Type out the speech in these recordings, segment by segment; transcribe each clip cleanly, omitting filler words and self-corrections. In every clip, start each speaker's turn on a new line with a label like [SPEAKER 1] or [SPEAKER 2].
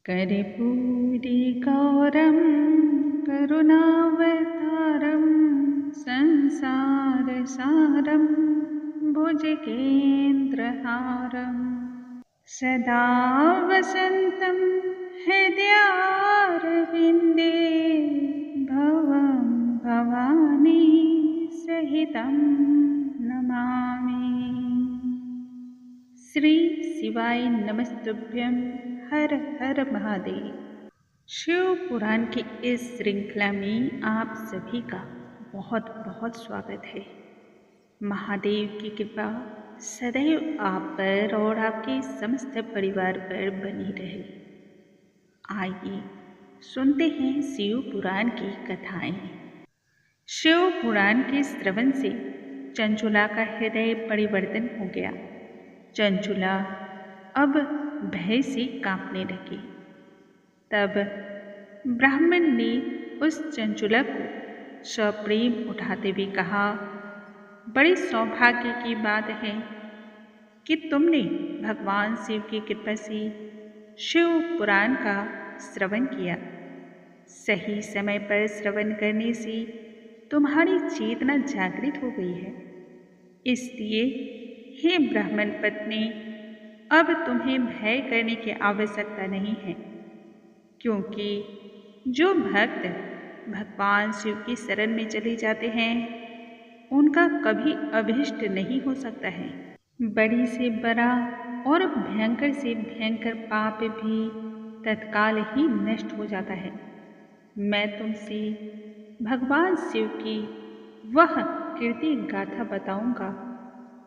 [SPEAKER 1] कर्पूरीगौरं करुणावतारं संसारसारं भुजगेन्द्रहारं सदा वसन्तं हृदयारविन्दे भवं भवानी सहितं नमामि। श्री शिवाय नमस्तुभ्यं। हर हर महादेव। शिव पुराण की इस श्रृंखला में आप सभी का बहुत बहुत स्वागत है। महादेव की कृपा सदैव आप पर और आपके समस्त परिवार पर बनी रहे। आइए सुनते हैं शिव पुराण की कथाएं। शिव पुराण के श्रवण से चंचुला का हृदय परिवर्तन हो गया। चंचुला अब भय से कांपने लगी। तब ब्राह्मण ने उस चंचुला को सप्रेम उठाते हुए कहा, बड़े सौभाग्य की बात है कि तुमने भगवान शिव की कृपा से शिव पुराण का श्रवण किया। सही समय पर श्रवण करने से तुम्हारी चेतना जागृत हो गई है। इसलिए हे ब्राह्मण पत्नी, अब तुम्हें भय करने की आवश्यकता नहीं है, क्योंकि जो भक्त भगवान शिव की शरण में चले जाते हैं उनका कभी अभिष्ट नहीं हो सकता है। बड़ी से बड़ा और भयंकर से भयंकर पाप भी तत्काल ही नष्ट हो जाता है। मैं तुमसे भगवान शिव की वह कीर्ति गाथा बताऊंगा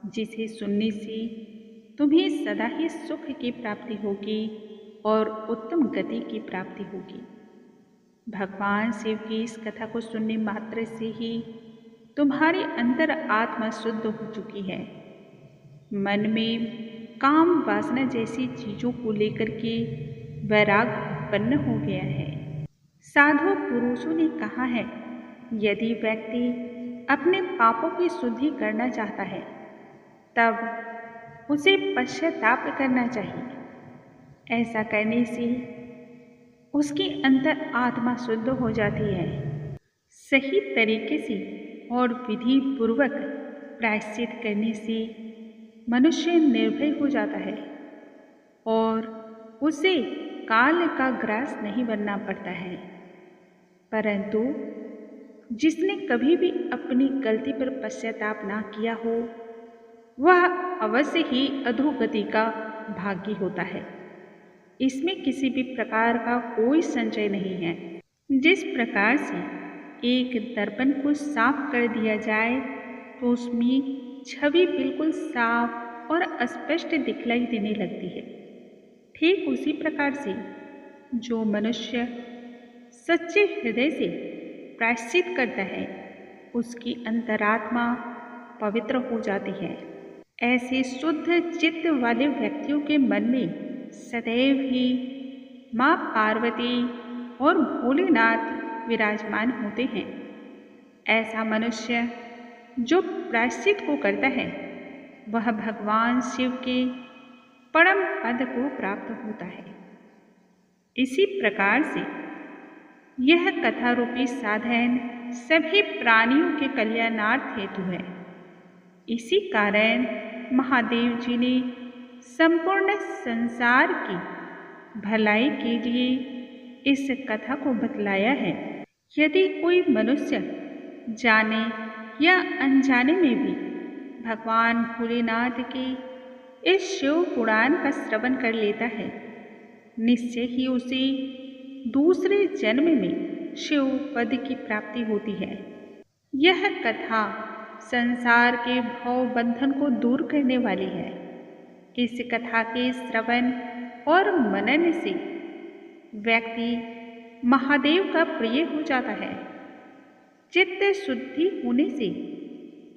[SPEAKER 1] जिसे सुनने से तुम्हें सदा ही सुख की प्राप्ति होगी और उत्तम गति की प्राप्ति होगी। भगवान शिव की इस कथा को सुनने मात्र से ही तुम्हारी अंतर आत्मा शुद्ध हो चुकी है। मन में काम वासना जैसी चीजों को लेकर के वैराग उत्पन्न हो गया है। साधु पुरुषों ने कहा है, यदि व्यक्ति अपने पापों की शुद्धि करना चाहता है तब उसे पश्चाताप करना चाहिए। ऐसा करने से उसकी अंतर आत्मा शुद्ध हो जाती है। सही तरीके से और विधि पूर्वक प्रायश्चित करने से मनुष्य निर्भय हो जाता है और उसे काल का ग्रास नहीं बनना पड़ता है। परंतु जिसने कभी भी अपनी गलती पर पश्चाताप ना किया हो वह अवश्य ही अधोगति का भागी होता है। इसमें किसी भी प्रकार का कोई संशय नहीं है। जिस प्रकार से एक दर्पण को साफ कर दिया जाए तो उसमें छवि बिल्कुल साफ और स्पष्ट दिखलाई देने लगती है, ठीक उसी प्रकार से जो मनुष्य सच्चे हृदय से प्रायश्चित करता है उसकी अंतरात्मा पवित्र हो जाती है। ऐसे शुद्ध चित्त वाले व्यक्तियों के मन में सदैव ही माँ पार्वती और भोलेनाथ विराजमान होते हैं। ऐसा मनुष्य जो प्रायश्चित को करता है वह भगवान शिव के परम पद को प्राप्त होता है। इसी प्रकार से यह कथा रूपी साधन सभी प्राणियों के कल्याणार्थ हेतु है। इसी कारण महादेव जी ने संपूर्ण संसार की भलाई के लिए इस कथा को बतलाया है। यदि कोई मनुष्य जाने या अनजाने में भी भगवान भोलेनाथ के इस शिव पुराण का श्रवण कर लेता है, निश्चय ही उसे दूसरे जन्म में शिव पद की प्राप्ति होती है। यह कथा संसार के भव बंधन को दूर करने वाली है। इस कथा के श्रवण और मनन से व्यक्ति महादेव का प्रिय हो जाता है। चित्त शुद्धि होने से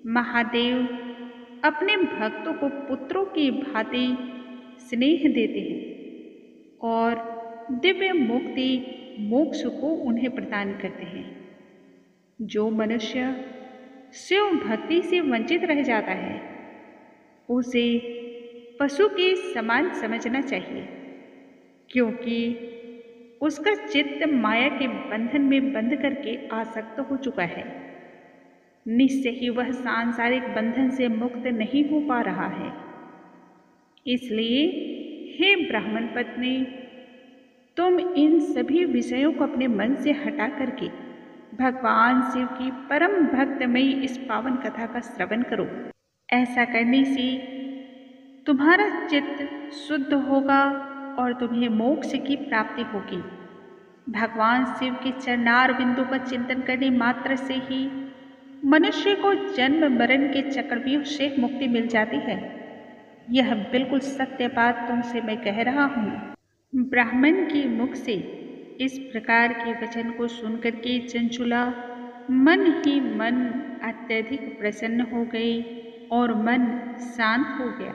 [SPEAKER 1] महादेव अपने भक्तों को पुत्रों की भांति स्नेह देते हैं और दिव्य मुक्ति मोक्ष को उन्हें प्रदान करते हैं। जो मनुष्य शिव भक्ति से वंचित रह जाता है उसे पशु के समान समझना चाहिए, क्योंकि उसका चित्त माया के बंधन में बंध करके आसक्त हो चुका है। निश्चय ही वह सांसारिक बंधन से मुक्त नहीं हो पा रहा है। इसलिए हे ब्राह्मण पत्नी, तुम इन सभी विषयों को अपने मन से हटा करके भगवान शिव की परम भक्तमयी इस पावन कथा का श्रवण करो। ऐसा करने से तुम्हारा चित्त शुद्ध होगा और तुम्हें मोक्ष की प्राप्ति होगी। भगवान शिव के चरणार बिंदु का चिंतन करने मात्र से ही मनुष्य को जन्म मरण के चक्रव्यूह से मुक्ति मिल जाती है। यह बिल्कुल सत्य बात तुमसे मैं कह रहा हूँ। ब्राह्मण के मुख से इस प्रकार के वचन को सुनकर के चंचुला मन ही मन अत्यधिक प्रसन्न हो गई और मन शांत हो गया।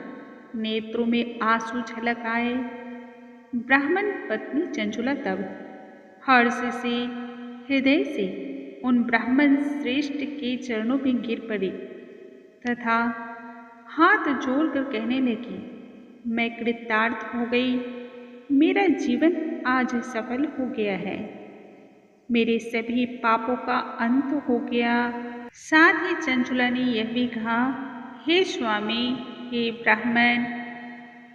[SPEAKER 1] नेत्रों में आंसू छलक आए। ब्राह्मण पत्नी चंचुला तब हर्ष से हृदय से उन ब्राह्मण श्रेष्ठ के चरणों में गिर पड़ी तथा हाथ जोड़कर कहने लगी, मैं कृतार्थ हो गई। मेरा जीवन आज सफल हो गया है। मेरे सभी पापों का अंत हो गया। साथ ही चंचुला ने यह भी कहा, हे स्वामी, हे ब्राह्मण,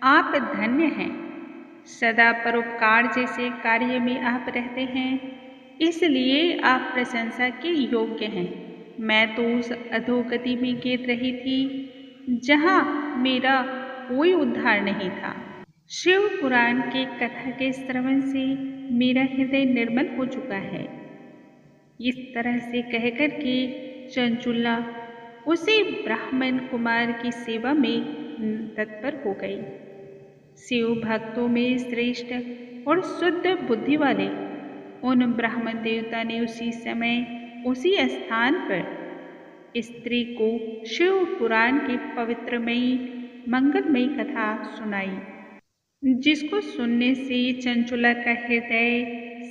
[SPEAKER 1] आप धन्य हैं। सदा परोपकार जैसे कार्य में आप रहते हैं, इसलिए आप प्रशंसा के योग्य हैं। मैं तो उस अधोगति में गिर रही थी जहाँ मेरा कोई उद्धार नहीं था। शिव पुराण के कथा के श्रवण से मेरा हृदय निर्मल हो चुका है। इस तरह से कहकर के चंचुला उसी ब्राह्मण कुमार की सेवा में तत्पर हो गई। शिव भक्तों में श्रेष्ठ और शुद्ध बुद्धि वाले उन ब्राह्मण देवता ने उसी समय उसी स्थान पर स्त्री को शिव पुराण की पवित्रमयी मंगलमयी कथा सुनाई, जिसको सुनने से चंचुला का हृदय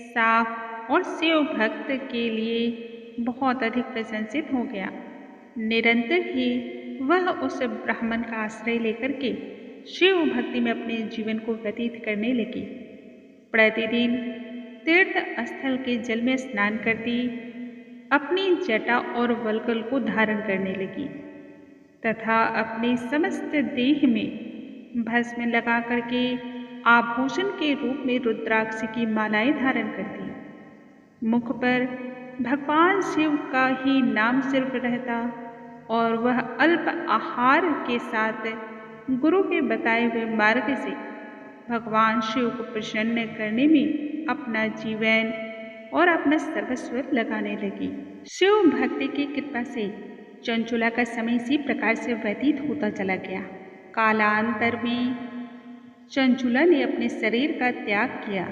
[SPEAKER 1] साफ और शिव भक्त के लिए बहुत अधिक प्रशंसित हो गया। निरंतर ही वह उस ब्राह्मण का आश्रय लेकर के शिव भक्ति में अपने जीवन को व्यतीत करने लगी। प्रतिदिन तीर्थ स्थल के जल में स्नान करती, अपनी जटा और वल्कल को धारण करने लगी तथा अपने समस्त देह में भस्म लगा करके आभूषण के रूप में रुद्राक्ष की मालाएं धारण करती। मुख पर भगवान शिव का ही नाम सिर्फ रहता और वह अल्प आहार के साथ गुरु के बताए हुए मार्ग से भगवान शिव को प्रसन्न करने में अपना जीवन और अपना सर्वस्व लगाने लगी। शिव भक्ति की कृपा से चंचुला का समय इसी प्रकार से व्यतीत होता चला गया। कालांतर में चंचुला ने अपने शरीर का त्याग किया।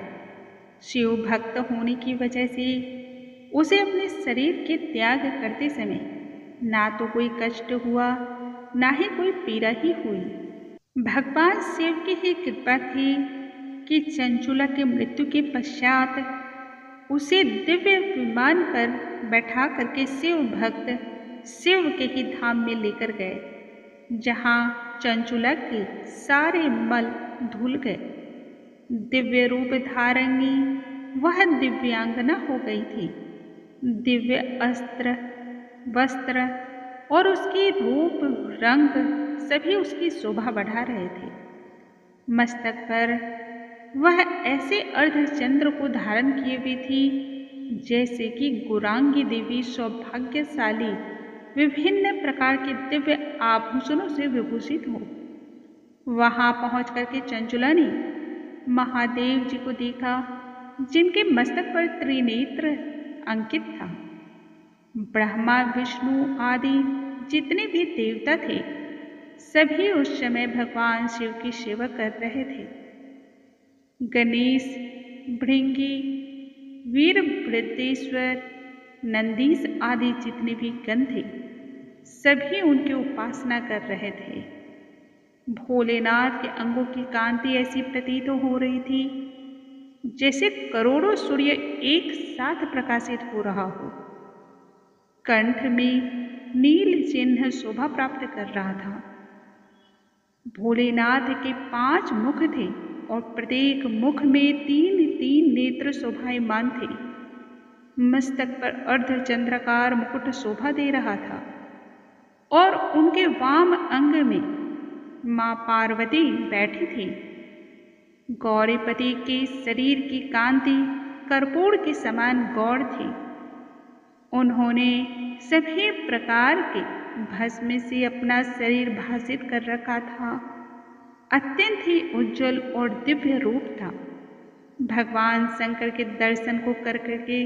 [SPEAKER 1] शिव भक्त होने की वजह से उसे अपने शरीर के त्याग करते समय ना तो कोई कष्ट हुआ, ना ही कोई पीड़ा ही हुई। भगवान शिव की ही कृपा थी कि चंचुला के मृत्यु के पश्चात उसे दिव्य विमान पर बैठा करके शिव भक्त शिव के ही धाम में लेकर गए, जहाँ चंचुला के सारे मल धुल गए। दिव्य रूप धारणी वह दिव्यांगना हो गई थी। दिव्य अस्त्र, वस्त्र और उसकी रूप रंग सभी उसकी शोभा बढ़ा रहे थे। मस्तक पर वह ऐसे अर्धचंद्र को धारण किए हुई थी जैसे कि गुरांगी देवी सौभाग्यशाली विभिन्न प्रकार के दिव्य आभूषणों से विभूषित हो। वहां पहुंच करके चंचुला ने महादेव जी को देखा, जिनके मस्तक पर त्रिनेत्र अंकित था। ब्रह्मा, विष्णु आदि जितने भी देवता थे, सभी उस समय भगवान शिव की सेवा कर रहे थे। गणेश, भृंगी, वीरभद्रेश्वर, नंदीश आदि जितने भी गण थे, सभी उनकी उपासना कर रहे थे। भोलेनाथ के अंगों की कांति ऐसी प्रतीत हो रही थी जैसे करोड़ों सूर्य एक साथ प्रकाशित हो रहा हो। कंठ में नील चिन्ह शोभा प्राप्त कर रहा था। भोलेनाथ के 5 मुख थे और प्रत्येक मुख में 3 नेत्र शोभायमान थे। मस्तक पर अर्धचंद्राकार मुकुट शोभा दे रहा था और उनके वाम अंग में मां पार्वती बैठी थी। गौरीपति के शरीर की कांति कर्पूर के समान गौर थी। उन्होंने सभी प्रकार के भस्म से अपना शरीर भासित कर रखा था। अत्यंत ही उज्जवल और दिव्य रूप था। भगवान शंकर के दर्शन को करके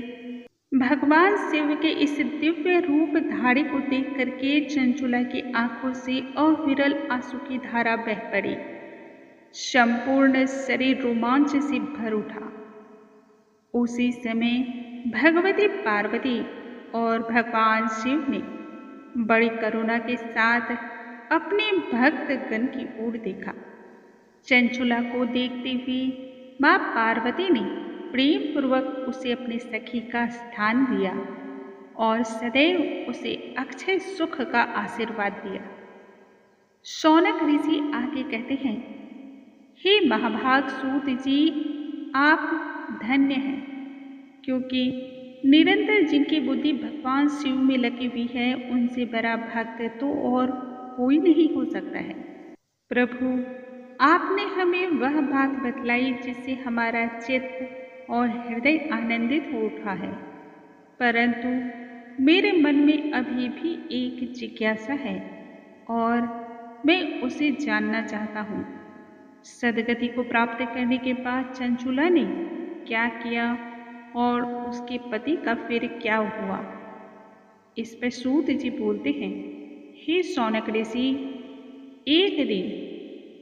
[SPEAKER 1] भगवान शिव के इस दिव्य रूप धारी को देख करके चंचुला की आंखों से अविरल आंसू की धारा बह पड़ी। संपूर्ण शरीर रोमांच से भर उठा। उसी समय भगवती पार्वती और भगवान शिव ने बड़ी करुणा के साथ अपने भक्त गण की ओर देखा। चंचुला को देखते हुए मां पार्वती ने प्रेम पूर्वक उसे अपने सखी का स्थान दिया और सदैव उसे अक्षय सुख का आशीर्वाद दिया। शौनक ऋषि आगे कहते हैं, हे महाभाग सूत जी, आप धन्य हैं, क्योंकि निरंतर जिनकी बुद्धि भगवान शिव में लगी हुई है, उनसे बड़ा भक्त तो और कोई नहीं हो सकता है। प्रभु, आपने हमें वह बात बतलाई जिससे हमारा चित्त और हृदय आनंदित हो उठा है, परंतु मेरे मन में अभी भी एक जिज्ञासा है और मैं उसे जानना चाहता हूँ। सदगति को प्राप्त करने के बाद चंचुला ने क्या किया और उसके पति का फिर क्या हुआ? इस पर सूत जी बोलते हैं, हे शौनक ऋषि, एक दिन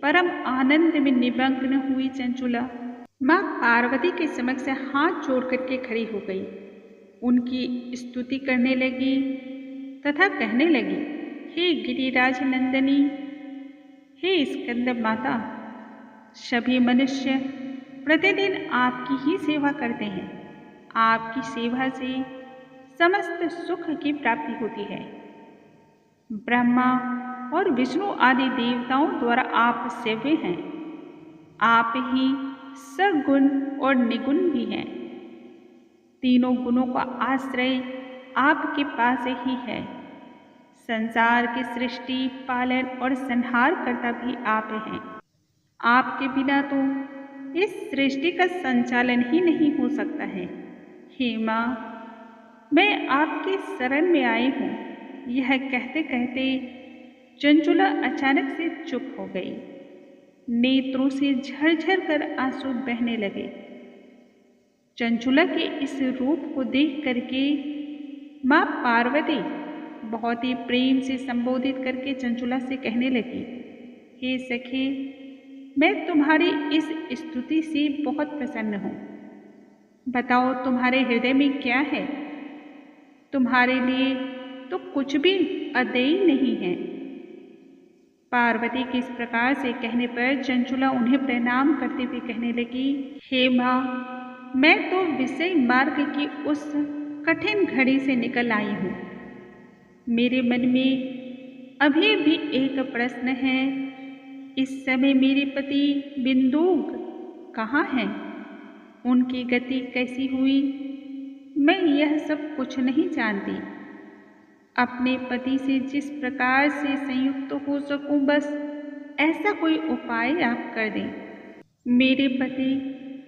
[SPEAKER 1] परम आनंद में निमग्न हुई चंचुला मां पार्वती के समक्ष हाथ जोड़ करके खड़ी हो गई। उनकी स्तुति करने लगी तथा कहने लगी, हे गिरिराज नंदिनी, हे स्कंद माता, सभी मनुष्य प्रतिदिन आपकी ही सेवा करते हैं। आपकी सेवा से समस्त सुख की प्राप्ति होती है। ब्रह्मा और विष्णु आदि देवताओं द्वारा आप सेव्य हैं। आप ही सगुण और निगुण भी हैं। तीनों गुणों का आश्रय आपके पास ही है। संसार की सृष्टि, पालन और संहार करता भी आप हैं। आपके बिना तो इस सृष्टि का संचालन ही नहीं हो सकता है। हे माँ, मैं आपके शरण में आई हूँ। यह कहते कहते चंचुला अचानक से चुप हो गई। नेत्रों से झरझर कर आंसू बहने लगे। चंचुला के इस रूप को देख करके माँ पार्वती बहुत ही प्रेम से संबोधित करके चंचुला से कहने लगी, हे सखी, मैं तुम्हारी इस स्तुति से बहुत प्रसन्न हूँ। बताओ तुम्हारे हृदय में क्या है? तुम्हारे लिए तो कुछ भी अदेय नहीं है। पार्वती के इस प्रकार से कहने पर चंचुला उन्हें प्रणाम करते हुए कहने लगी, हे माँ, मैं तो विषय मार्ग की उस कठिन घड़ी से निकल आई हूँ। मेरे मन में अभी भी एक प्रश्न है। इस समय मेरे पति बिंदुक कहाँ हैं? उनकी गति कैसी हुई? मैं यह सब कुछ नहीं जानती। अपने पति से जिस प्रकार से संयुक्त हो सकूं, बस ऐसा कोई उपाय आप कर दें। मेरे पति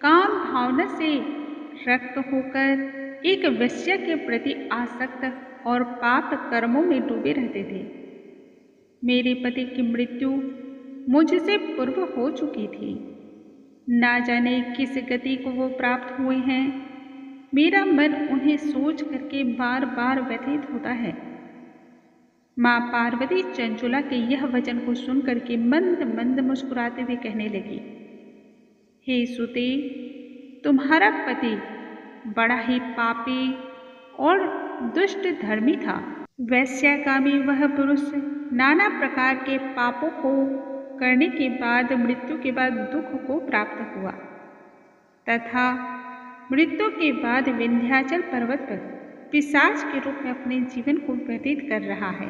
[SPEAKER 1] काम भावना से रक्त होकर एक वेश्या के प्रति आसक्त और पाप कर्मों में डूबे रहते थे। मेरे पति की मृत्यु मुझसे पूर्व हो चुकी थी। ना जाने किस गति को वो प्राप्त हुए हैं। मेरा मन उन्हें सोच करके बार बार व्यथित होता है। माँ पार्वती चंचुला के यह वचन को सुन करके मंद मंद मुस्कुराते हुए कहने लगी, हे सुते, तुम्हारा पति बड़ा ही पापी और दुष्ट धर्मी था। वैश्याकामी वह पुरुष नाना प्रकार के पापों को करने के बाद मृत्यु के बाद दुख को प्राप्त हुआ तथा मृत्यु के बाद विंध्याचल पर्वत पर पिशाच के रूप में अपने जीवन को व्यतीत कर रहा है।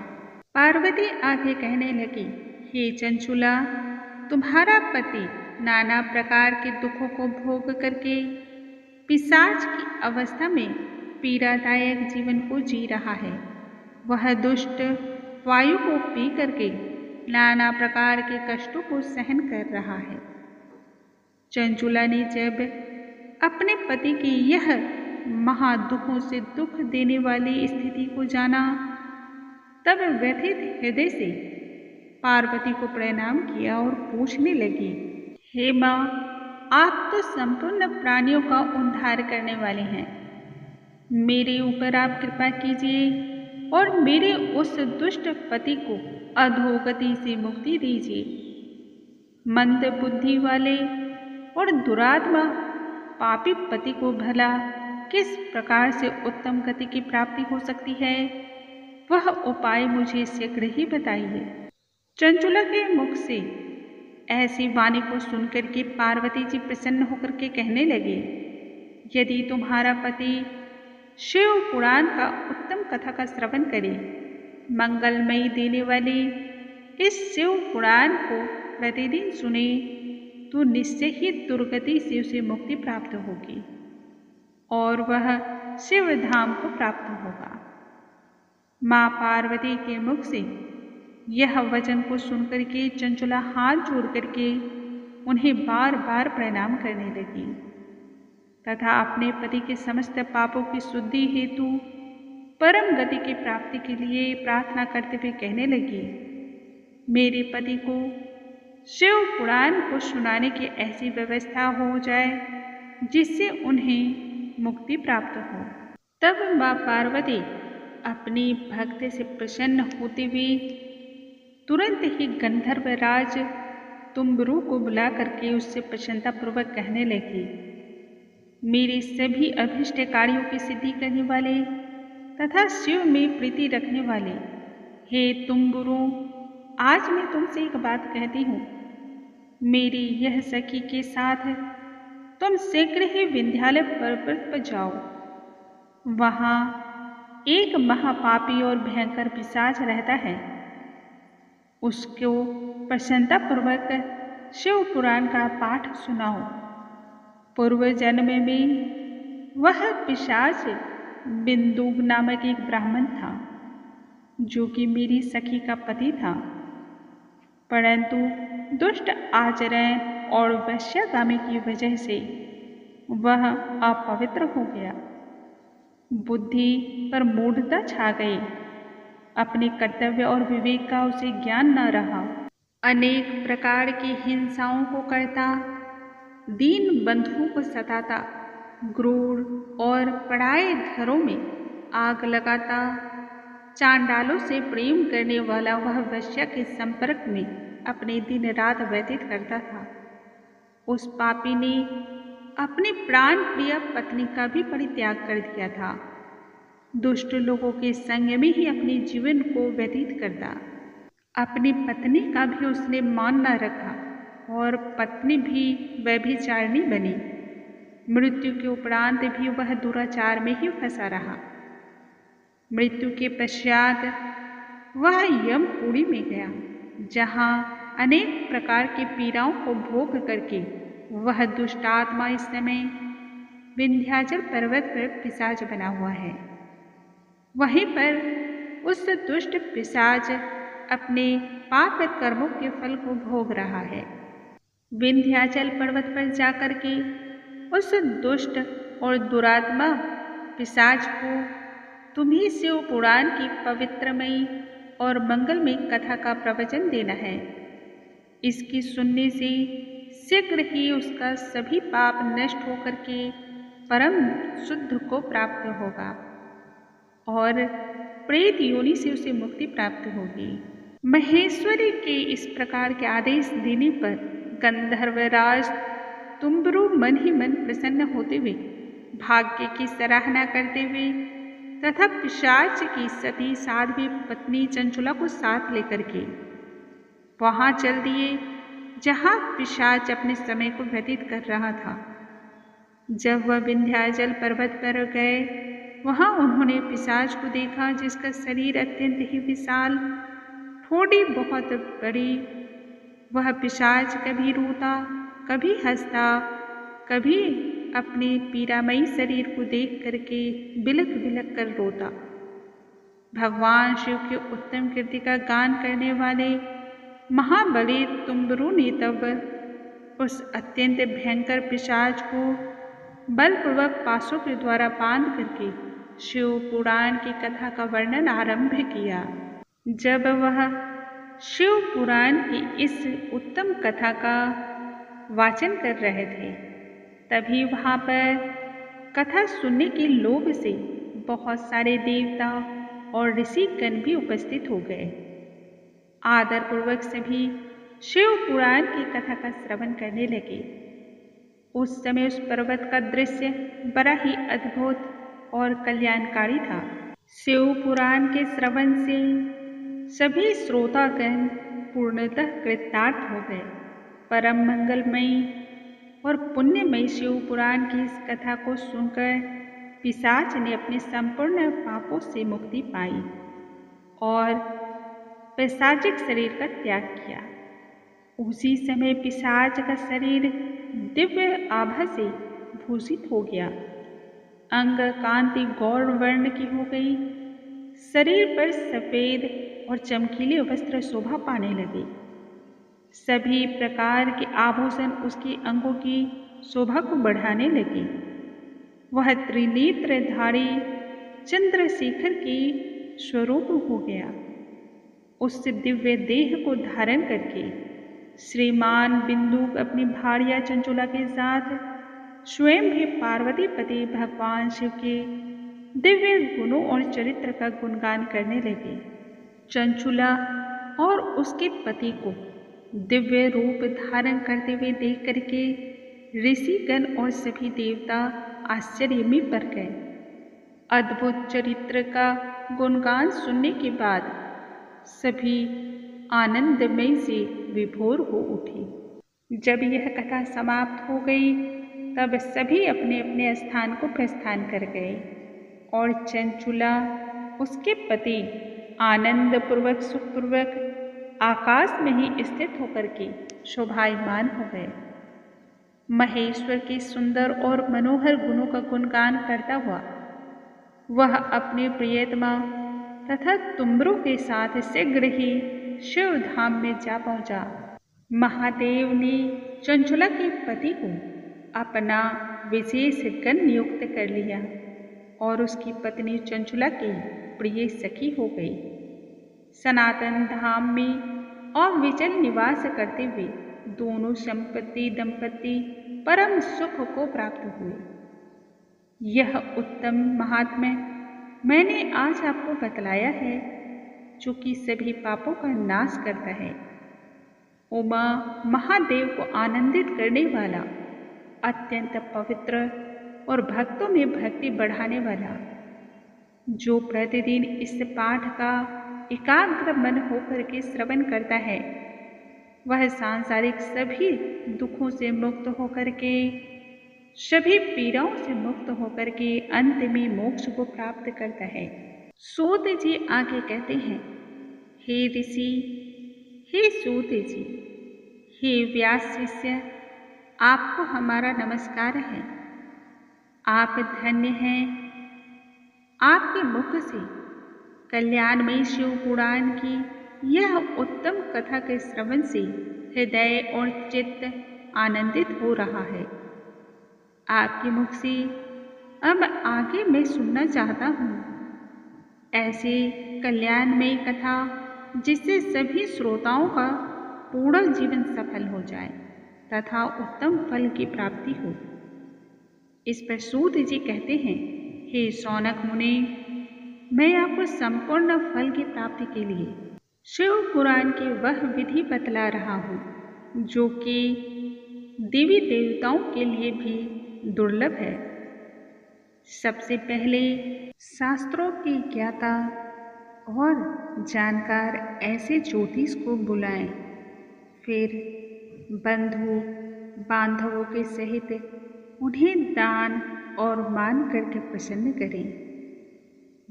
[SPEAKER 1] पार्वती आगे कहने लगी, हे चंचुला, तुम्हारा पति नाना प्रकार के दुखों को भोग करके पिशाच की अवस्था में पीड़ादायक जीवन को जी रहा है। वह दुष्ट वायु को पी करके नाना प्रकार के कष्टों को सहन कर रहा है। चंचुला ने जब अपने पति की यह महादुखों से दुख देने वाली स्थिति को जाना, तब व्यथित हृदय से पार्वती को प्रणाम किया और पूछने लगी, हे माँ, आप तो संपूर्ण प्राणियों का उद्धार करने वाले हैं। मेरे ऊपर आप कृपा कीजिए और मेरे उस दुष्ट पति को अधोगति से मुक्ति दीजिए। मंद बुद्धि वाले और दुरात्मा पापी पति को भला किस प्रकार से उत्तम गति की प्राप्ति हो सकती है, वह उपाय मुझे शीघ्र ही बताइए। चंचुला के मुख से ऐसी वाणी को सुनकर के पार्वती जी प्रसन्न होकर के कहने लगे, यदि तुम्हारा पति शिव पुराण का उत्तम कथा का श्रवण करे, मंगलमयी देने वाली इस शिव पुराण को प्रतिदिन सुने, तो निश्चय ही दुर्गति से उसे मुक्ति प्राप्त होगी और वह शिव धाम को प्राप्त होगा। माँ पार्वती के मुख से यह वचन को सुनकर के चंचुला हाथ जोड़ करके उन्हें बार बार प्रणाम करने लगी तथा अपने पति के समस्त पापों की शुद्धि हेतु परम गति की प्राप्ति के लिए प्रार्थना करते हुए कहने लगी, मेरे पति को शिव पुराण को सुनाने की ऐसी व्यवस्था हो जाए जिससे उन्हें मुक्ति प्राप्त हो। तब माँ पार्वती अपनी भक्ति से प्रसन्न होते हुए तुरंत ही गंधर्वराज तुम्बरू को बुला करके उससे प्रसन्नतापूर्वक कहने लगी, मेरे सभी अभिष्ट कार्यों की सिद्धि करने वाले तथा शिव में प्रीति रखने वाले हे तुम्बरू, आज मैं तुमसे एक बात कहती हूँ। मेरी यह सखी के साथ तुम शीघ्र ही विंध्यालय पर्वत पर जाओ। वहाँ एक महापापी और भयंकर पिशाच रहता है। उसको प्रसन्नतापूर्वक शिव पुराण का पाठ सुनाओ। पूर्व जन्म में वह पिशाच बिंदु नामक एक ब्राह्मण था, जो कि मेरी सखी का पति था, परंतु दुष्ट आचरण और वैश्यागामी की वजह से वह अपवित्र हो गया। बुद्धि पर मूढ़ता छा गई। अपने कर्तव्य और विवेक का उसे ज्ञान न रहा। अनेक प्रकार की हिंसाओं को करता, दीन बंधुओं को सताता, क्रूर और पराये घरों में आग लगाता, चांडालों से प्रेम करने वाला वह वैश्या के संपर्क में अपने दिन रात व्यतीत करता था। उस पापी ने अपनी प्राण प्रिय पत्नी का भी परित्याग कर दिया था। दुष्ट लोगों के संग में ही अपने जीवन को व्यतीत करता। अपनी पत्नी का भी उसने मान न रखा और पत्नी भी व्यभिचारिणी बनी। मृत्यु के उपरांत भी वह दुराचार में ही फंसा रहा। मृत्यु के पश्चात वह यमपुरी में गया, जहाँ अनेक प्रकार की पीड़ाओं को भोग करके वह दुष्ट आत्मा इस समय विंध्याचल पर्वत पर पिशाच बना हुआ है। वहीं पर उस दुष्ट पिशाच अपने पाप कर्मों के फल को भोग रहा है। विंध्याचल पर्वत पर जाकर के उस दुष्ट और दुरात्मा पिशाच को तुम्ही शिव पुराण की पवित्रमयी और मंगलमयी कथा का प्रवचन देना है। इसकी सुनने से शीघ्र ही उसका सभी पाप नष्ट होकर के परम शुद्ध को प्राप्त होगा और प्रेत योनि से उसे मुक्ति प्राप्त होगी। महेश्वरी के इस प्रकार के आदेश देने पर गंधर्वराज तुम्बरू मन ही मन प्रसन्न होते हुए भाग्य की सराहना करते हुए तथा पिशाच की सती साध्वी पत्नी चंचुला को साथ लेकर के वहाँ चल दिए जहाँ पिशाच अपने समय को व्यतीत कर रहा था। जब वह विंध्याचल पर्वत पर गए, वहाँ उन्होंने पिशाच को देखा, जिसका शरीर अत्यंत ही विशाल, ठोड़ी बहुत बड़ी। वह पिशाच कभी रोता कभी हंसता, कभी अपने पीड़ामयी शरीर को देख करके बिलख बिलख कर रोता। भगवान शिव की उत्तम कीर्ति का गान करने वाले महाबली तुम्बरु ने तब उस अत्यंत भयंकर पिशाच को बलपूर्वक पासों के द्वारा बांध करके शिव पुराण की कथा का वर्णन आरंभ किया। जब वह शिव पुराण की इस उत्तम कथा का वाचन कर रहे थे, तभी वहाँ पर कथा सुनने के लोभ से बहुत सारे देवता और ऋषिगण भी उपस्थित हो गए। आदरपूर्वक सभी शिव पुराण की कथा का श्रवण करने लगे। उस समय उस पर्वत का दृश्य बड़ा ही अद्भुत और कल्याणकारी था। शिव पुराण के श्रवण से सभी श्रोतागण पूर्णतः कृतार्थ हो गए। परम मंगलमयी और पुण्यमयी शिव पुराण की इस कथा को सुनकर पिशाच ने अपने संपूर्ण पापों से मुक्ति पाई और पैशाचिक शरीर का त्याग किया। उसी समय पिशाच का शरीर दिव्य आभा से भूषित हो गया। अंग कांति गौर वर्ण की हो गई। शरीर पर सफेद और चमकीले वस्त्र शोभा पाने लगे। सभी प्रकार के आभूषण उसके अंगों की शोभा को बढ़ाने लगे। वह त्रिनेत्रधारी चंद्रशेखर के स्वरूप हो गया। उस दिव्य देह को धारण करके श्रीमान बिंदु अपनी भार्या चंचुला के साथ स्वयं भी पार्वती पति भगवान शिव के दिव्य गुणों और चरित्र का गुणगान करने लगे। चंचुला और उसके पति को दिव्य रूप धारण करते हुए देख करके ऋषिगण और सभी देवता आश्चर्य में पड़ गए। अद्भुत चरित्र का गुणगान सुनने के बाद सभी आनंदमय से विभोर हो उठे। जब यह कथा समाप्त हो गई, तब सभी अपने अपने स्थान को प्रस्थान कर गए और चंचुला उसके पति आनंदपूर्वक सुखपूर्वक आकाश में ही स्थित होकर के शोभायमान हो गए। महेश्वर के सुंदर और मनोहर गुणों का गुणगान करता हुआ वह अपने प्रियतमा तथा तुम्बरों के साथ शीघ्र ही शिव धाम में जा पहुंचा। महादेव ने चंचुला के पति को अपना विशेष गण नियुक्त कर लिया और उसकी पत्नी चंचुला की प्रिय सखी हो गई। सनातन धाम में अविचल निवास करते हुए दोनों संपत्ति दंपति परम सुख को प्राप्त हुए। यह उत्तम महात्म्य मैंने आज आपको बतलाया है, जो कि सभी पापों का नाश करता है। उमा महादेव को आनंदित करने वाला, अत्यंत पवित्र और भक्तों में भक्ति बढ़ाने वाला, जो प्रतिदिन इस पाठ का एकाग्र मन होकर के श्रवण करता है, वह सांसारिक सभी दुखों से मुक्त होकर के, सभी पीड़ाओं से मुक्त होकर के अंत में मोक्ष को प्राप्त करता है। सूत जी आगे कहते हैं, हे ऋषि, हे सूत जी, हे व्यास शिष्य, आपको हमारा नमस्कार है। आप धन्य हैं। आपके मुख से कल्याणमयी शिव पुराण की यह उत्तम कथा के श्रवण से हृदय और चित्त आनंदित हो रहा है। आपके मुख से अब आगे मैं सुनना चाहता हूँ ऐसी कल्याणमयी कथा, जिससे सभी श्रोताओं का पूर्ण जीवन सफल हो जाए तथा उत्तम फल की प्राप्ति हो। इस पर सूत जी कहते हैं, हे शौनक मुनि, मैं आपको संपूर्ण फल की प्राप्ति के लिए शिव पुराण की वह विधि बतला रहा हूँ, जो कि देवी देवताओं के लिए भी दुर्लभ है। सबसे पहले शास्त्रों के ज्ञाता और जानकार ऐसे ज्योतिष को बुलाएं, फिर बंधु बांधवों के सहित उन्हें दान और मान करके प्रसन्न करें।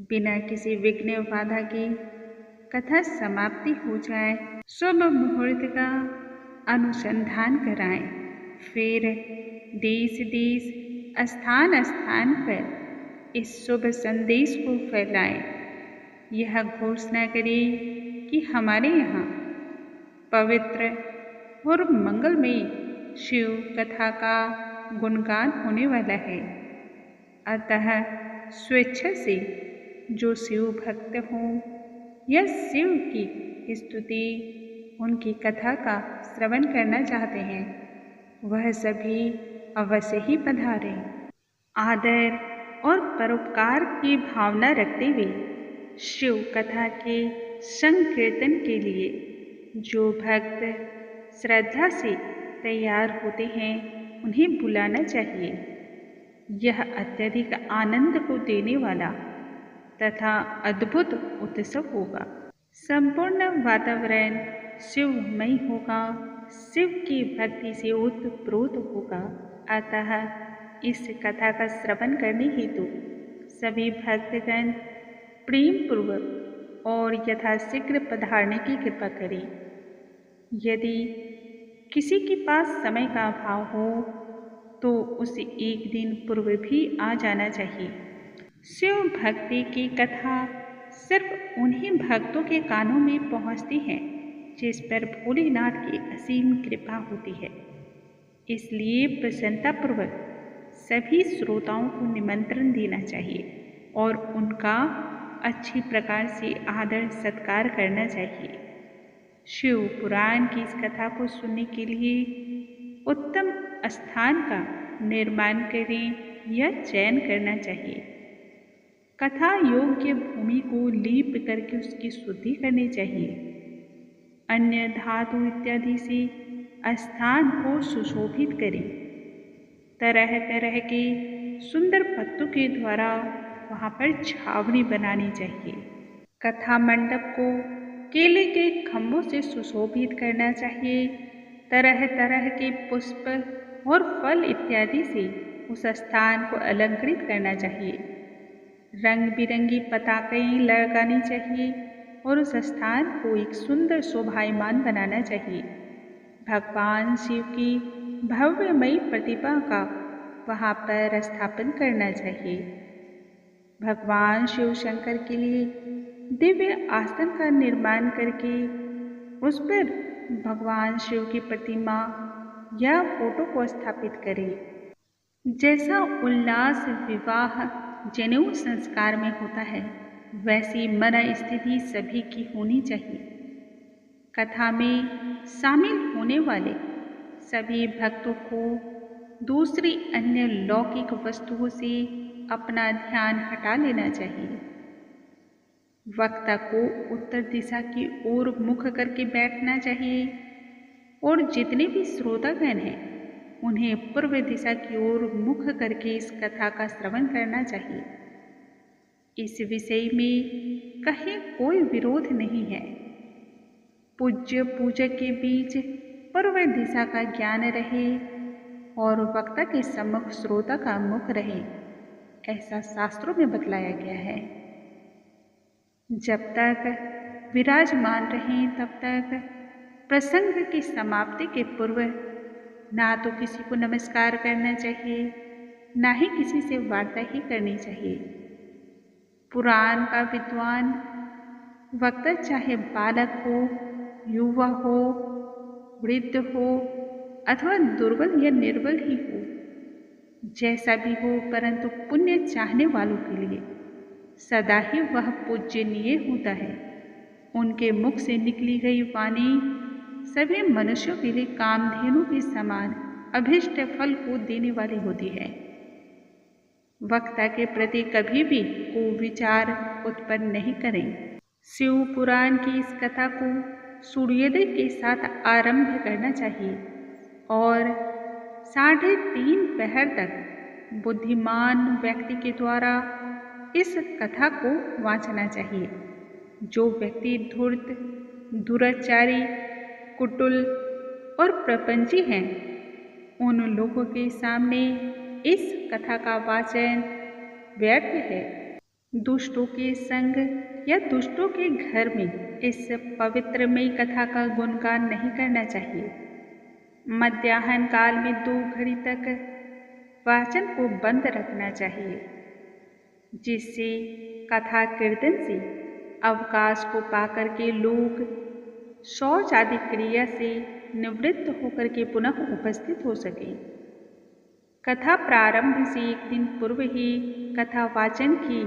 [SPEAKER 1] बिना किसी विघ्न बाधा के कथा समाप्ति हो जाए, शुभ मुहूर्त का अनुसंधान कराएं, फिर देश देश स्थान स्थान पर इस शुभ संदेश को फैलाएं। यह घोषणा करें कि हमारे यहाँ पवित्र और मंगलमयी शिव कथा का गुणगान होने वाला है। अतः स्वेच्छा से जो शिव भक्त हों या शिव की स्तुति, उनकी कथा का श्रवण करना चाहते हैं, वह सभी अवश्य ही पधारें। आदर और परोपकार की भावना रखते हुए शिव कथा के संकीर्तन के लिए जो भक्त श्रद्धा से तैयार होते हैं, उन्हें बुलाना चाहिए। यह अत्यधिक आनंद को देने वाला तथा अद्भुत उत्सव होगा। संपूर्ण वातावरण शिवमय होगा, शिव की भक्ति से ओतप्रोत होगा। अतः इस कथा का श्रवण करने हेतु सभी भक्तगण प्रेम पूर्वक और यथाशीघ्र पधारने की कृपा करें। यदि किसी के पास समय का अभाव हो तो उसे एक दिन पूर्व भी आ जाना चाहिए। शिव भक्ति की कथा सिर्फ उन्हीं भक्तों के कानों में पहुंचती है जिस पर भोलेनाथ की असीम कृपा होती है। इसलिए प्रसन्नतापूर्वक सभी श्रोताओं को निमंत्रण देना चाहिए और उनका अच्छी प्रकार से आदर सत्कार करना चाहिए। शिव पुराण की इस कथा को सुनने के लिए उत्तम स्थान का निर्माण करें या चयन करना चाहिए। कथा योग्य भूमि को लीप करके उसकी शुद्धि करनी चाहिए। अन्य धातु इत्यादि से स्थान को सुशोभित करें। तरह तरह के सुंदर पत्तों के द्वारा वहाँ पर छावनी बनानी चाहिए। कथा मंडप को केले के खंभों से सुशोभित करना चाहिए। तरह तरह के पुष्प और फल इत्यादि से उस स्थान को अलंकृत करना चाहिए। रंग बिरंगी पताकें लगानी चाहिए और उस स्थान को एक सुंदर शोभायमान बनाना चाहिए। भगवान शिव की भव्यमयी प्रतिमा का वहाँ पर स्थापन करना चाहिए। भगवान शिव शंकर के लिए दिव्य आसन का निर्माण करके उस पर भगवान शिव की प्रतिमा या फोटो को स्थापित करें। जैसा उल्लास विवाह जनेऊ संस्कार में होता है, वैसी मन स्थिति सभी की होनी चाहिए। कथा में शामिल होने वाले सभी भक्तों को दूसरी अन्य लौकिक वस्तुओं से अपना ध्यान हटा लेना चाहिए। वक्ता को उत्तर दिशा की ओर मुख करके बैठना चाहिए और जितने भी श्रोतागण हैं, उन्हें पूर्व दिशा की ओर मुख करके इस कथा का श्रवण करना चाहिए। इस विषय में कहीं कोई विरोध नहीं है। पूज्य पूजक के बीच पूर्व दिशा का ज्ञान रहे और वक्ता के सम्मुख श्रोता का मुख रहे, ऐसा शास्त्रों में बतलाया गया है। जब तक विराजमान रहें तब तक प्रसंग की समाप्ति के पूर्व ना तो किसी को नमस्कार करना चाहिए, ना ही किसी से वार्ता ही करनी चाहिए। पुराण का विद्वान वक्ता चाहे बालक हो, युवा हो, वृद्ध हो अथवा दुर्बल या निर्बल ही हो, जैसा भी हो, परंतु पुण्य चाहने वालों के लिए सदा ही वह पूजनीय होता है। उनके मुख से निकली गई वाणी सभी मनुष्यों के लिए कामधेनु के समान अभिष्ट फल को देने वाली होती है। वक्ता के प्रति कभी भी कुविचार उत्पन्न नहीं करें। शिव पुराण की इस कथा को सूर्योदय के साथ आरंभ करना चाहिए और 3:30 पहर तक बुद्धिमान व्यक्ति के द्वारा इस कथा को वांचना चाहिए। जो व्यक्ति धूर्त, दुराचारी, कुटिल और प्रपंची हैं, उन लोगों के सामने इस कथा का वाचन व्यर्थ है। दुष्टों के संग या दुष्टों के घर में इस पवित्रमयी कथा का गुणगान नहीं करना चाहिए। मध्याह्न काल में 2 घड़ी तक वाचन को बंद रखना चाहिए, जिससे कथा कीर्तन से अवकाश को पाकर के लोग शौच आदि क्रिया से निवृत्त होकर के पुनः उपस्थित हो सके। कथा प्रारंभ से एक दिन पूर्व ही कथा वाचन की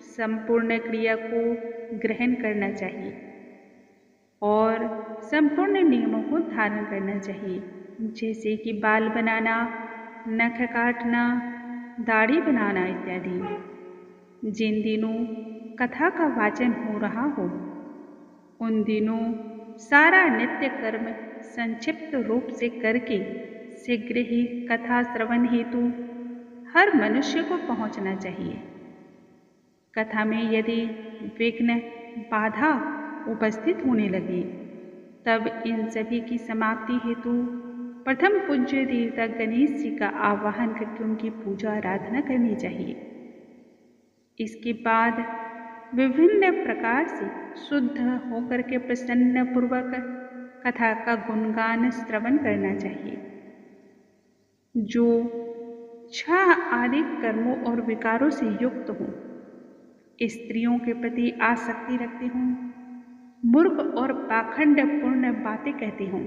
[SPEAKER 1] संपूर्ण क्रिया को ग्रहण करना चाहिए और संपूर्ण नियमों को धारण करना चाहिए, जैसे कि बाल बनाना, नख काटना, दाढ़ी बनाना इत्यादि। जिन दिनों कथा का वाचन हो रहा हो उन दिनों सारा नित्य कर्म संक्षिप्त रूप से करके शीघ्र ही कथा श्रवण हेतु हर मनुष्य को पहुंचना चाहिए। कथा में यदि विघ्न बाधा उपस्थित होने लगे तब इन सभी की समाप्ति हेतु प्रथम पूज्य देवता गणेश जी का आवाहन करके उनकी पूजा आराधना करनी चाहिए। इसके बाद विभिन्न प्रकार से शुद्ध होकर के प्रसन्न पूर्वक कथा का गुणगान श्रवण करना चाहिए। जो 6 आदि कर्मों और विकारों से युक्त हों, स्त्रियों के प्रति आसक्ति रखते हों, मूर्ख और पाखंडपूर्ण बातें कहते हों,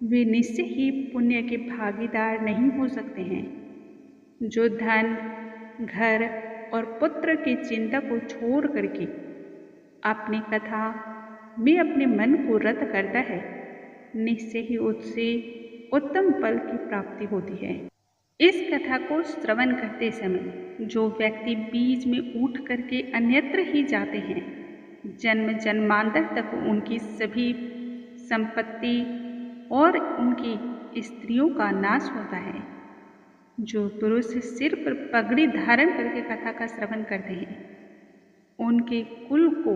[SPEAKER 1] वे निश्चय ही पुण्य के भागीदार नहीं हो सकते हैं। जो धन, घर और पुत्र की चिंता को छोड़ करके अपनी कथा में अपने मन को रत करता है, निश्चय ही उससे उत्तम फल की प्राप्ति होती है। इस कथा को श्रवण करते समय जो व्यक्ति बीच में उठ करके अन्यत्र ही जाते हैं, जन्म जन्मांतर तक उनकी सभी संपत्ति और उनकी स्त्रियों का नाश होता है। जो पुरुष सिर पर पगड़ी धारण करके कथा का श्रवण करते हैं, उनके कुल को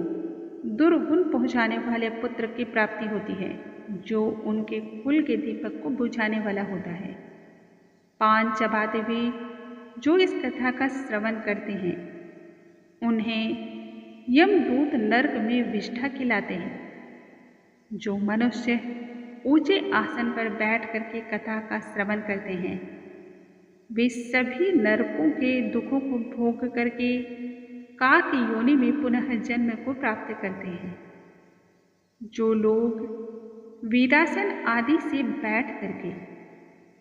[SPEAKER 1] दुर्गुण पहुँचाने वाले पुत्र की प्राप्ति होती है, जो उनके कुल के दीपक को बुझाने वाला होता है। पान चबाते हुए जो इस कथा का श्रवण करते हैं, उन्हें यमदूत नरक में विष्ठा खिलाते हैं। जो मनुष्य ऊंचे आसन पर बैठ करके कथा का श्रवण करते हैं, वे सभी नरकों के दुखों को भोग करके काक योनि में पुनः जन्म को प्राप्त करते हैं। जो लोग वीरासन आदि से बैठ करके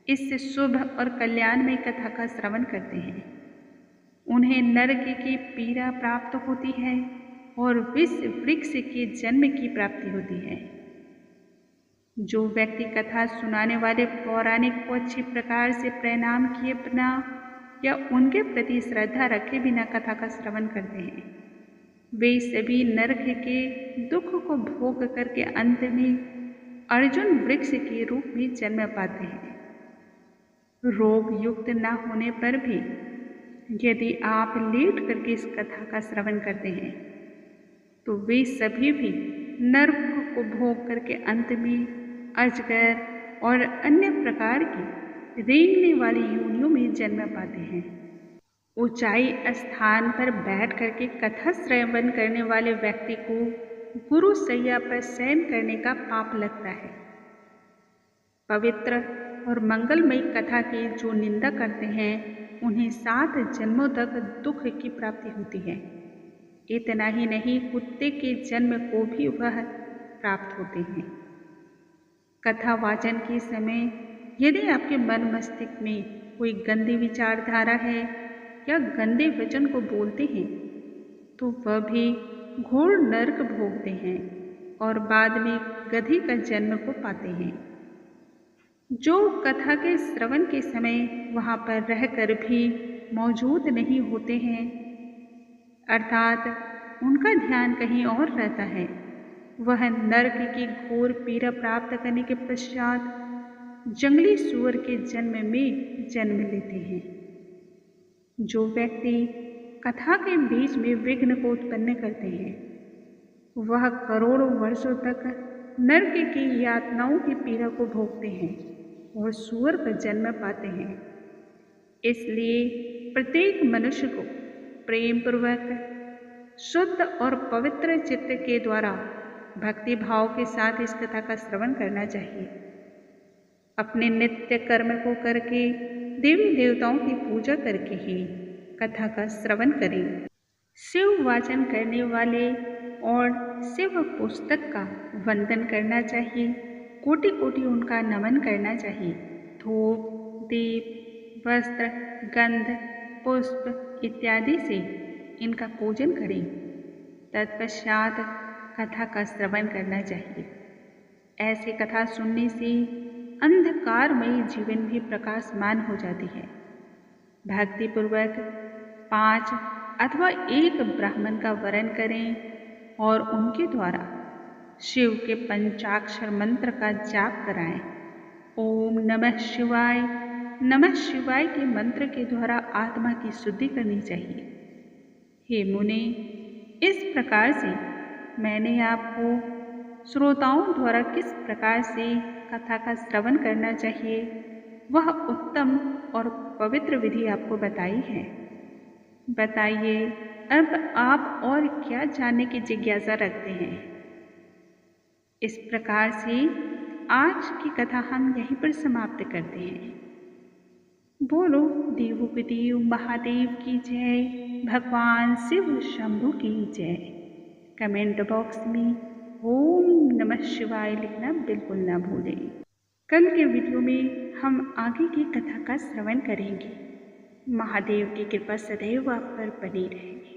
[SPEAKER 1] इससे शुभ और कल्याणमय कथा का श्रवण करते हैं, उन्हें नरक की पीड़ा प्राप्त होती है और विष वृक्ष के जन्म की प्राप्ति होती है। जो व्यक्ति कथा सुनाने वाले पौराणिक को अच्छी प्रकार से प्रणाम किए बिना या उनके प्रति श्रद्धा रखे बिना कथा का श्रवण करते हैं, वे सभी नरक के दुख को भोग करके अंत में अर्जुन वृक्ष के रूप में जन्म पाते हैं। रोग युक्त न होने पर भी यदि आप लेट करके इस कथा का श्रवण करते हैं, तो वे सभी भी नरक को भोग करके अंत में अजगर और अन्य प्रकार की रेंगने वाली योनियों में जन्म पाते हैं। ऊंचाई स्थान पर बैठ करके कथा श्रवण करने वाले व्यक्ति को गुरु सैया पर शयन करने का पाप लगता है। पवित्र और मंगलमयी कथा की जो निंदा करते हैं, उन्हें 7 जन्मों तक दुख की प्राप्ति होती है। इतना ही नहीं, कुत्ते के जन्म को भी वह प्राप्त होते हैं। कथा वाचन के समय यदि आपके मन मस्तिष्क में कोई गंदी विचारधारा है या गंदे वचन को बोलते हैं, तो वह भी घोर नरक भोगते हैं और बाद में गधी का जन्म को पाते हैं। जो कथा के श्रवण के समय वहाँ पर रहकर भी मौजूद नहीं होते हैं, अर्थात उनका ध्यान कहीं और रहता है, वह नरक की घोर पीड़ा प्राप्त करने के पश्चात जंगली सूअर के जन्म में जन्म लेते हैं। जो व्यक्ति कथा के बीच में विघ्न को उत्पन्न करते हैं, वह करोड़ों वर्षों तक नरक की यातनाओं की पीड़ा को भोगते हैं और सूअर का जन्म पाते हैं। इसलिए प्रत्येक मनुष्य को प्रेम पूर्वक शुद्ध और पवित्र चित्त के द्वारा भक्ति भाव के साथ इस कथा का श्रवण करना चाहिए। अपने नित्य कर्म को करके देवी देवताओं की पूजा करके ही कथा का श्रवण करें। शिव वाचन करने वाले और शिव पुस्तक का वंदन करना चाहिए। कोटि कोटि उनका नमन करना चाहिए। धूप, दीप, वस्त्र, गंध, पुष्प इत्यादि से इनका पूजन करें। तत्पश्चात कथा का श्रवण करना चाहिए। ऐसी कथा सुनने से अंधकारमयी जीवन भी प्रकाशमान हो जाती है। भक्तिपूर्वक 5 अथवा 1 ब्राह्मण का वरण करें और उनके द्वारा शिव के पंचाक्षर मंत्र का जाप कराएं। ओम नमः शिवाय, नमः शिवाय के मंत्र के द्वारा आत्मा की शुद्धि करनी चाहिए। हे मुने, इस प्रकार से मैंने आपको श्रोताओं द्वारा किस प्रकार से कथा का श्रवण करना चाहिए वह उत्तम और पवित्र विधि आपको बताई है। बताइए, अब आप और क्या जानने की जिज्ञासा रखते हैं? इस प्रकार से आज की कथा हम यहीं पर समाप्त करते हैं। बोलो देवोपदेव महादेव की जय, भगवान शिव शंभु की जय। कमेंट बॉक्स में ओम नमः शिवाय लिखना बिल्कुल ना भूलें। कल के वीडियो में हम आगे की कथा का श्रवण करेंगे। महादेव की कृपा सदैव आप पर बनी रहेगी।